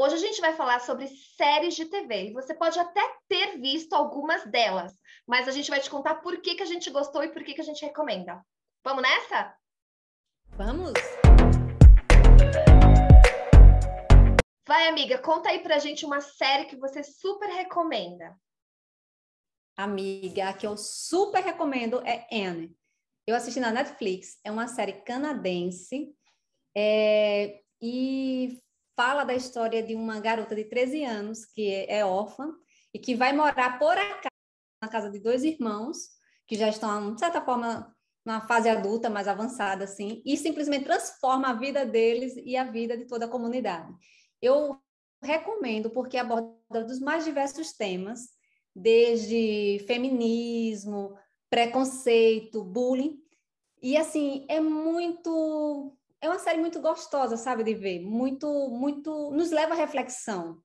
Hoje a gente vai falar sobre séries de TV e você pode até ter visto algumas delas, mas a gente vai te contar por que que a gente gostou e por que que a gente recomenda. Vamos nessa? Vamos? Vai, amiga, conta aí pra gente uma série que você super recomenda. Amiga, a que eu super recomendo é Anne. Eu assisti na Netflix, é uma série canadense e fala da história de uma garota de 13 anos que é órfã e que vai morar por acaso na casa de dois irmãos que já estão, de certa forma, na fase adulta, mais avançada, assim, e simplesmente transforma a vida deles e a vida de toda a comunidade. Eu recomendo porque aborda dos mais diversos temas, desde feminismo, preconceito, bullying, e assim, é uma série muito gostosa, sabe, de ver, muito nos leva à reflexão.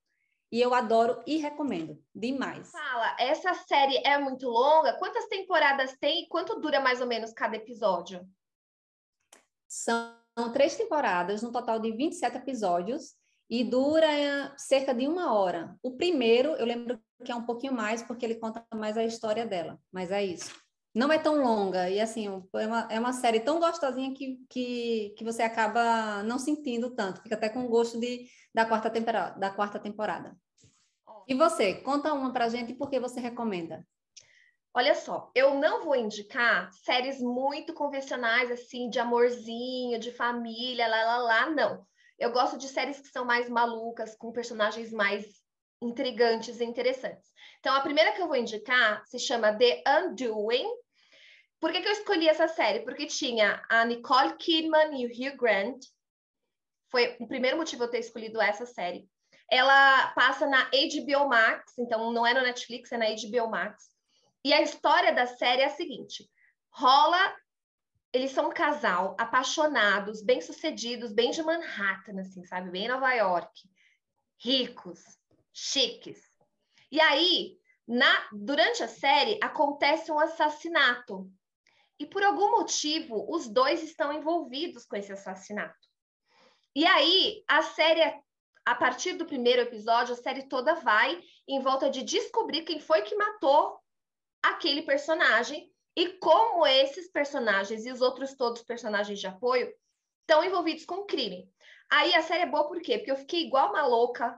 E eu adoro e recomendo demais. Fala, essa série é muito longa? Quantas temporadas tem e quanto dura mais ou menos cada episódio? São 3 temporadas, no total de 27 episódios, e dura cerca de 1 hora. O primeiro, eu lembro que é um pouquinho mais, porque ele conta mais a história dela, mas é isso. Não é tão longa, e assim, é uma série tão gostosinha que você acaba não sentindo tanto, fica até com gosto da quarta temporada. E você, conta uma pra gente e por que você recomenda? Olha só, eu não vou indicar séries muito convencionais, assim, de amorzinho, de família, não. Eu gosto de séries que são mais malucas, com personagens mais intrigantes e interessantes. Então, a primeira que eu vou indicar se chama The Undoing. Por que que eu escolhi essa série? Porque tinha a Nicole Kidman e o Hugh Grant. Foi o primeiro motivo eu ter escolhido essa série. Ela passa na HBO Max, então não é no Netflix, é na HBO Max. E a história da série é a seguinte: rola, eles são um casal, apaixonados, bem-sucedidos, bem de Manhattan, assim, sabe? Bem Nova York, ricos, chiques. E aí, durante a série, acontece um assassinato. E por algum motivo, os dois estão envolvidos com esse assassinato. E aí, a partir do primeiro episódio, a série toda vai em volta de descobrir quem foi que matou aquele personagem e como esses personagens e os outros todos personagens de apoio estão envolvidos com o crime. Aí a série é boa por quê? Porque eu fiquei igual uma louca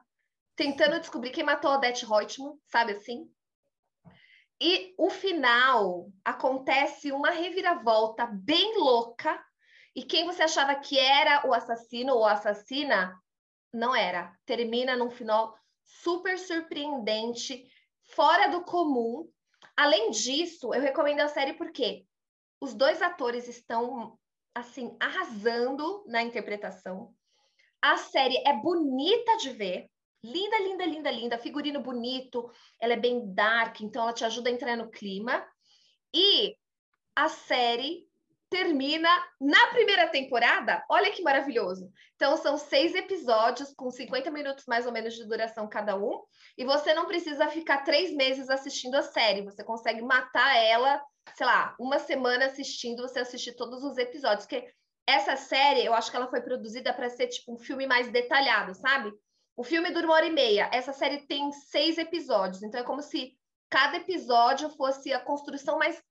tentando descobrir quem matou a Odete Roitman, sabe assim? E o final acontece uma reviravolta bem louca e quem você achava que era o assassino ou a assassina não era. Termina num final super surpreendente, fora do comum. Além disso, eu recomendo a série porque os dois atores estão assim arrasando na interpretação. A série é bonita de ver, linda, linda, linda, linda, figurino bonito, ela é bem dark, então ela te ajuda a entrar no clima. E a série termina na primeira temporada. Olha que maravilhoso. Então, são 6 episódios com 50 minutos mais ou menos de duração cada um. E você não precisa ficar 3 meses assistindo a série. Você consegue matar ela, sei lá, uma semana assistindo, você assistir todos os episódios. Porque essa série, eu acho que ela foi produzida para ser tipo um filme mais detalhado, sabe? O filme dura 1 hora e meia. Essa série tem 6 episódios. Então, é como se cada episódio fosse a construção mais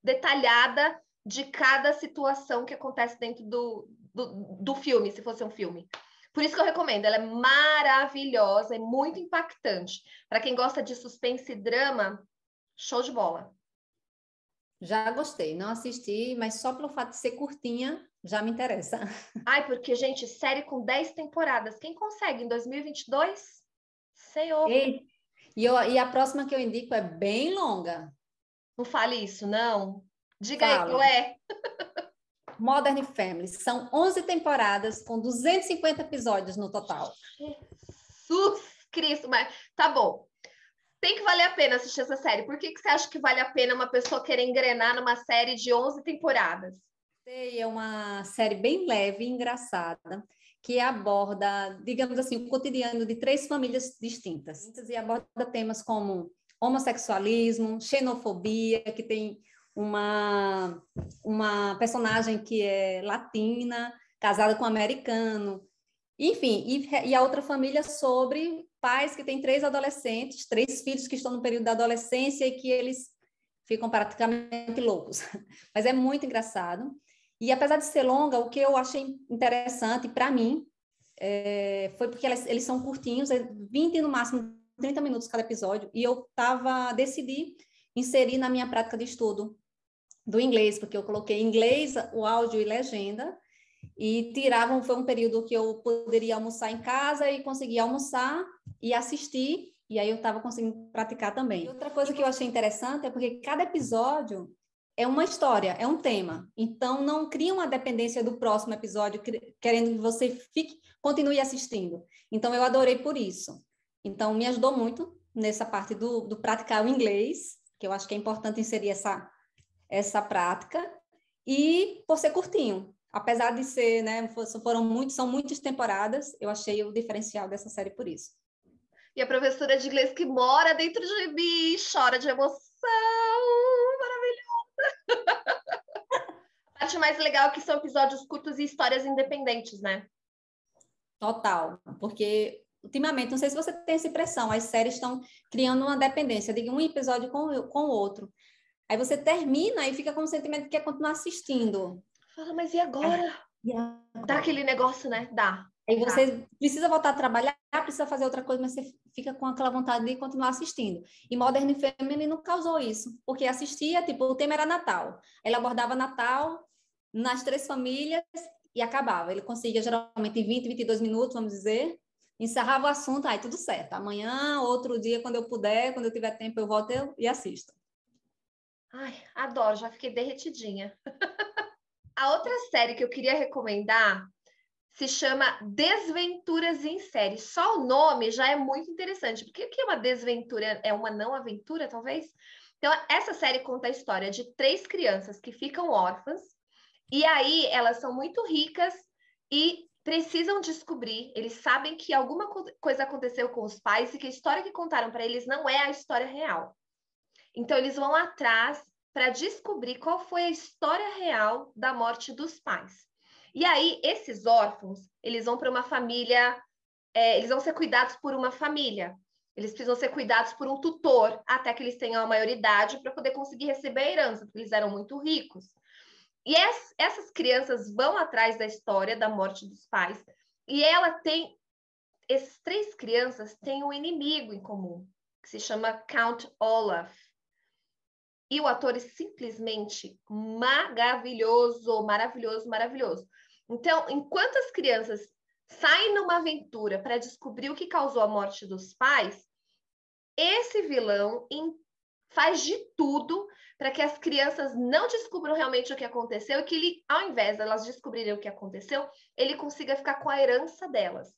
detalhada de cada situação que acontece dentro do filme, se fosse um filme. Por isso que eu recomendo, ela é maravilhosa, é muito impactante. Para quem gosta de suspense e drama, show de bola. Já gostei, não assisti, mas só pelo fato de ser curtinha, já me interessa. Ai, porque, gente, série com 10 temporadas, quem consegue em 2022? Senhor. Ei, e a próxima que eu indico é bem longa. Não fale isso, não. Diga aí qual Falo. é. Modern Family. São 11 temporadas com 250 episódios no total. Jesus Cristo, mas tá bom. Tem que valer a pena assistir essa série. Por que que você acha que vale a pena uma pessoa querer engrenar numa série de 11 temporadas? É uma série bem leve e engraçada que aborda, digamos assim, o cotidiano de 3 famílias distintas e aborda temas como homossexualismo, xenofobia, que tem uma personagem que é latina, casada com um americano, Enfim, e a outra família sobre pais que têm 3 adolescentes, 3 filhos que estão no período da adolescência e que eles ficam praticamente loucos. Mas é muito engraçado. E apesar de ser longa, o que eu achei interessante para mim foi porque eles são curtinhos, 20 no máximo 30 minutos cada episódio, e eu decidi inserir na minha prática de estudo do inglês, porque eu coloquei em inglês o áudio e legenda, e foi um período que eu poderia almoçar em casa e conseguia almoçar e assistir, e aí eu estava conseguindo praticar também. E outra coisa que eu achei interessante é porque cada episódio é uma história, é um tema, então não cria uma dependência do próximo episódio, querendo que você continue assistindo. Então eu adorei por isso. Então me ajudou muito nessa parte do praticar o inglês, que eu acho que é importante inserir essa prática, e por ser curtinho. Apesar de ser, né, são muitas temporadas, eu achei o diferencial dessa série por isso. E a professora de inglês que mora dentro de mim, chora de emoção, maravilhosa! A parte mais legal é que são episódios curtos e histórias independentes, né? Total, porque ultimamente, não sei se você tem essa impressão, as séries estão criando uma dependência de um episódio com o outro. Aí você termina e fica com o sentimento que quer continuar assistindo. Fala, mas e agora? Dá aquele negócio, né? Dá. Aí você precisa voltar a trabalhar, precisa fazer outra coisa, mas você fica com aquela vontade de continuar assistindo. E Modern Family não causou isso, porque assistia, tipo, o tema era Natal. Ele abordava Natal nas 3 famílias e acabava. Ele conseguia, geralmente, em 20, 22 minutos, vamos dizer, encerrava o assunto, aí tudo certo. Amanhã, outro dia, quando eu puder, quando eu tiver tempo, eu volto e assisto. Ai, adoro, já fiquei derretidinha. A outra série que eu queria recomendar se chama Desventuras em Série. Só o nome já é muito interessante. Porque o que é uma desventura? É uma não aventura, talvez? Então, essa série conta a história de 3 crianças que ficam órfãs. E aí, elas são muito ricas e precisam descobrir. Eles sabem que alguma coisa aconteceu com os pais e que a história que contaram para eles não é a história real. Então, eles vão atrás para descobrir qual foi a história real da morte dos pais. E aí, esses órfãos, eles vão para uma família, eles vão ser cuidados por uma família. Eles precisam ser cuidados por um tutor até que eles tenham a maioridade para poder conseguir receber a herança, porque eles eram muito ricos. E essas crianças vão atrás da história da morte dos pais. E essas 3 crianças têm um inimigo em comum, que se chama Count Olaf. E o ator é simplesmente maravilhoso, maravilhoso, maravilhoso. Então, enquanto as crianças saem numa aventura para descobrir o que causou a morte dos pais, esse vilão faz de tudo para que as crianças não descubram realmente o que aconteceu e que ele, ao invés de elas descobrirem o que aconteceu, ele consiga ficar com a herança delas.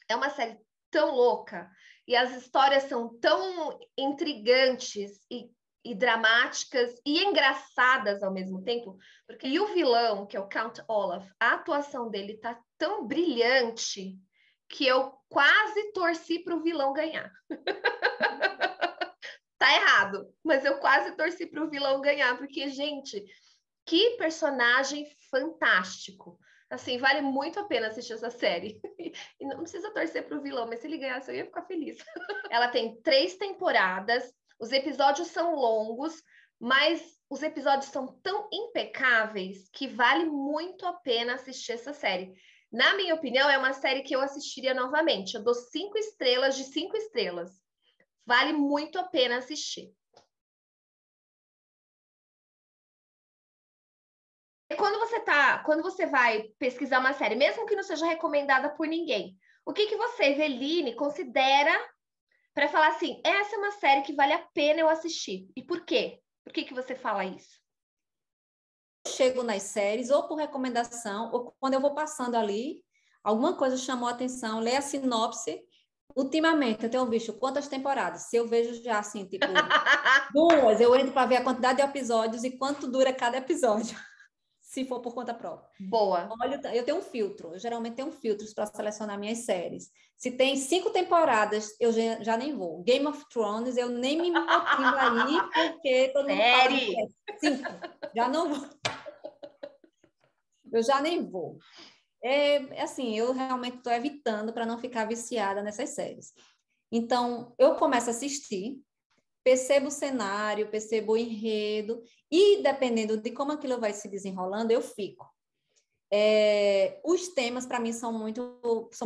É uma série tão louca e as histórias são tão intrigantes e dramáticas e engraçadas ao mesmo tempo, porque e o vilão, que é o Count Olaf, a atuação dele tá tão brilhante que eu quase torci para o vilão ganhar. Tá errado, mas eu quase torci para o vilão ganhar, porque, gente, que personagem fantástico. Assim, vale muito a pena assistir essa série. E não precisa torcer para o vilão, mas se ele ganhasse, eu ia ficar feliz. Ela tem 3 temporadas, os episódios são longos, mas os episódios são tão impecáveis que vale muito a pena assistir essa série. Na minha opinião, é uma série que eu assistiria novamente. Eu dou 5 estrelas de 5 estrelas. Vale muito a pena assistir. Quando você vai pesquisar uma série, mesmo que não seja recomendada por ninguém, o que você, Eveline, considera para falar assim, essa é uma série que vale a pena eu assistir? E por quê? Por que você fala isso? Chego nas séries ou por recomendação, ou quando eu vou passando ali, alguma coisa chamou a atenção, leio a sinopse. Ultimamente, eu tenho visto quantas temporadas? Se eu vejo já assim, tipo, 2, eu entro para ver a quantidade de episódios e quanto dura cada episódio, se for por conta própria. Boa. Olha, eu tenho um filtro, eu geralmente tenho filtros para selecionar minhas séries. Se tem 5 temporadas, eu já nem vou. Game of Thrones, eu nem me motivo aí, porque todo mundo fala de 5, já não vou. Eu já nem vou. Assim, eu realmente estou evitando para não ficar viciada nessas séries. Então, eu começo a assistir, percebo o cenário, percebo o enredo, e dependendo de como aquilo vai se desenrolando, eu fico. Os temas, para mim, são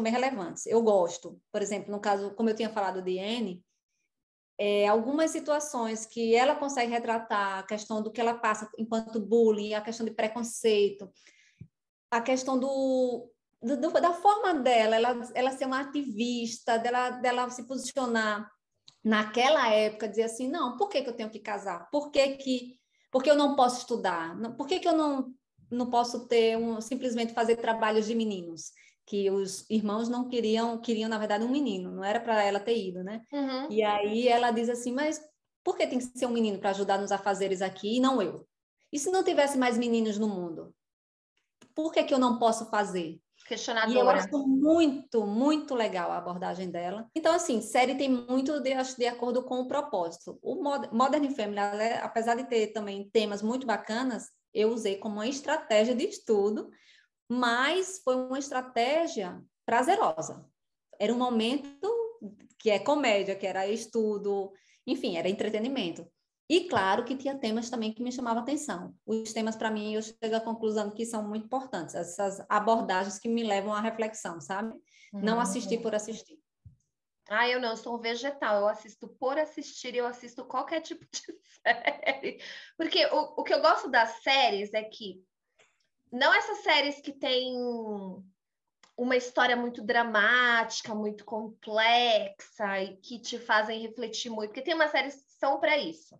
bem relevantes. Eu gosto, por exemplo, no caso, como eu tinha falado de Anne, algumas situações que ela consegue retratar, a questão do que ela passa enquanto bullying, a questão de preconceito, a questão da forma dela, ela ser uma ativista, dela se posicionar naquela época, dizer assim, não, por que eu tenho que casar? Porque eu não posso estudar? Por que eu não posso simplesmente fazer trabalhos de meninos? Que os irmãos não queriam, na verdade, um menino, não era para ela ter ido, né? Uhum. E aí ela diz assim, mas por que tem que ser um menino para ajudar nos afazeres aqui e não eu? E se não tivesse mais meninos no mundo? Por que eu não posso fazer? E eu Questionadora. acho muito, muito legal a abordagem dela. Então, assim, série tem muito, acho, de acordo com o propósito. O Modern Family, apesar de ter também temas muito bacanas, eu usei como uma estratégia de estudo, mas foi uma estratégia prazerosa. Era um momento que é comédia, que era estudo, enfim, era entretenimento. E claro que tinha temas também que me chamavam a atenção. Os temas, para mim, eu chego à conclusão que são muito importantes, essas abordagens que me levam à reflexão, sabe? Não assistir por assistir. Eu não, sou um vegetal, eu assisto por assistir, eu assisto qualquer tipo de série. Porque o que eu gosto das séries é que não essas séries que têm uma história muito dramática, muito complexa e que te fazem refletir muito, porque tem umas séries que são para isso.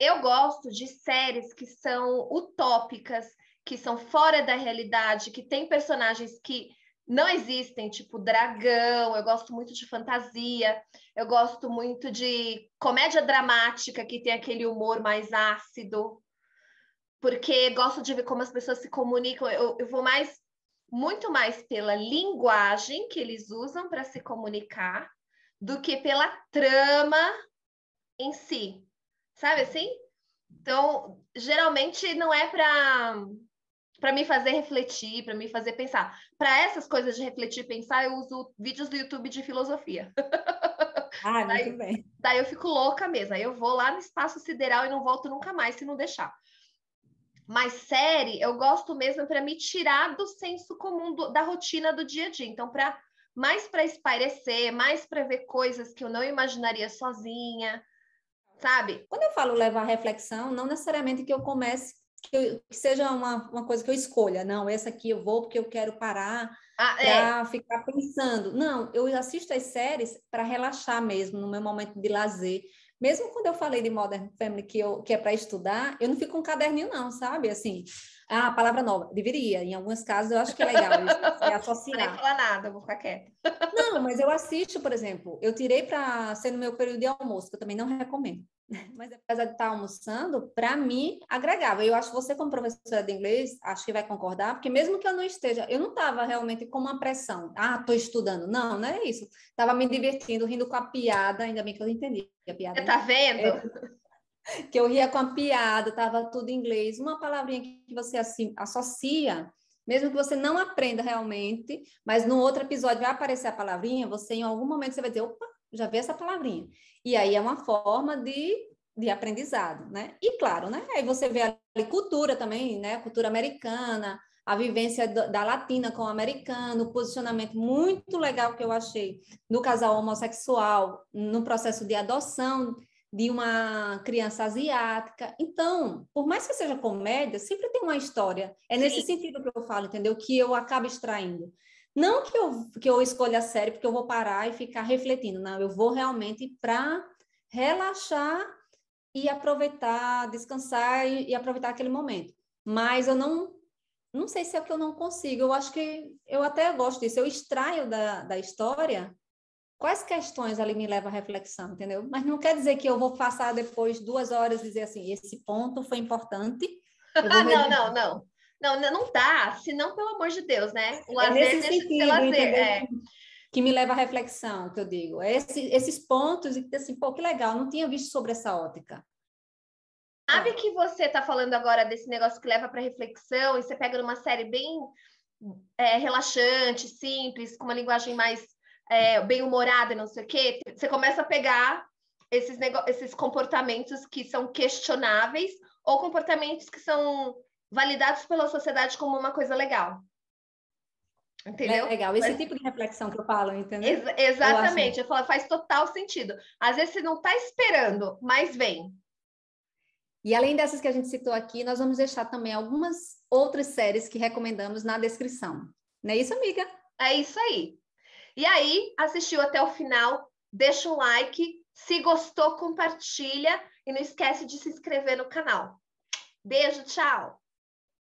Eu gosto de séries que são utópicas, que são fora da realidade, que tem personagens que não existem, tipo dragão. Eu gosto muito de fantasia, eu gosto muito de comédia dramática, que tem aquele humor mais ácido, porque gosto de ver como as pessoas se comunicam. Eu vou muito mais pela linguagem que eles usam para se comunicar do que pela trama em si. Sabe assim? Então, geralmente não é para me fazer refletir, para me fazer pensar. Para essas coisas de refletir e pensar, eu uso vídeos do YouTube de filosofia. Ah, muito bem. Daí eu fico louca mesmo. Aí eu vou lá no espaço sideral e não volto nunca mais se não deixar. Mas série, eu gosto mesmo para me tirar do senso comum da rotina do dia a dia. Então, mais para espairecer, mais para ver coisas que eu não imaginaria sozinha, sabe? Quando eu falo levar reflexão, não necessariamente que eu comece, que seja uma coisa que eu escolha. Não, essa aqui eu vou porque eu quero parar para ficar pensando. Não, eu assisto as séries para relaxar mesmo, no meu momento de lazer. Mesmo quando eu falei de Modern Family, que é para estudar, eu não fico com um caderninho, não, sabe? Assim, palavra nova. Deveria, em alguns casos eu acho que é legal isso, Não vou nem associar. falar nada, eu vou ficar quieta. Não, mas eu assisto, por exemplo, eu tirei para ser no meu período de almoço, que eu também não recomendo. Mas apesar de estar almoçando, para mim agregava. Eu acho que você, como professora de inglês, acho que vai concordar, porque mesmo que eu não esteja, eu não estava realmente com uma pressão. Estou estudando. Não, não é isso. Estava me divertindo, rindo com a piada, ainda bem que eu entendi a piada. Você tá vendo? Que eu ria com a piada, estava tudo em inglês. Uma palavrinha que você assim, associa, mesmo que você não aprenda realmente, mas no outro episódio vai aparecer a palavrinha, você em algum momento você vai dizer, opa, já vi essa palavrinha. E aí é uma forma de aprendizado, né? E claro, né? Aí você vê ali cultura também, né? Cultura americana, a vivência da latina com o americano, o posicionamento muito legal que eu achei no casal homossexual, no processo de adoção de uma criança asiática. Então, por mais que seja comédia, sempre tem uma história. É Sim. nesse sentido que eu falo, entendeu? Que eu acabo extraindo. Não que eu escolha a série porque eu vou parar e ficar refletindo. Não, eu vou realmente para relaxar e aproveitar, descansar e aproveitar aquele momento. Mas eu não sei se é que eu não consigo. Eu acho que eu até gosto disso. Eu extraio da história quais questões ali me levam à reflexão, entendeu? Mas não quer dizer que eu vou passar depois 2 horas e dizer assim, esse ponto foi importante, eu vou Não. Não dá, senão, pelo amor de Deus, né? O É lazer nesse deixa de ser sentido, lazer. entendeu? Que me leva à reflexão, que eu digo. Esses pontos, e assim, pô, que legal, não tinha visto sobre essa ótica. Sabe que você tá falando agora desse negócio que leva para reflexão e você pega numa série bem relaxante, simples, com uma linguagem mais bem-humorada, não sei o quê, você começa a pegar esses comportamentos que são questionáveis ou comportamentos que são validados pela sociedade como uma coisa legal. Entendeu? Legal, esse tipo de reflexão que eu falo, entendeu? Exatamente, eu falo, faz total sentido. Às vezes você não está esperando, mas vem. E além dessas que a gente citou aqui, nós vamos deixar também algumas outras séries que recomendamos na descrição. Não é isso, amiga? É isso aí. E aí, assistiu até o final, deixa um like, se gostou, compartilha e não esquece de se inscrever no canal. Beijo, tchau!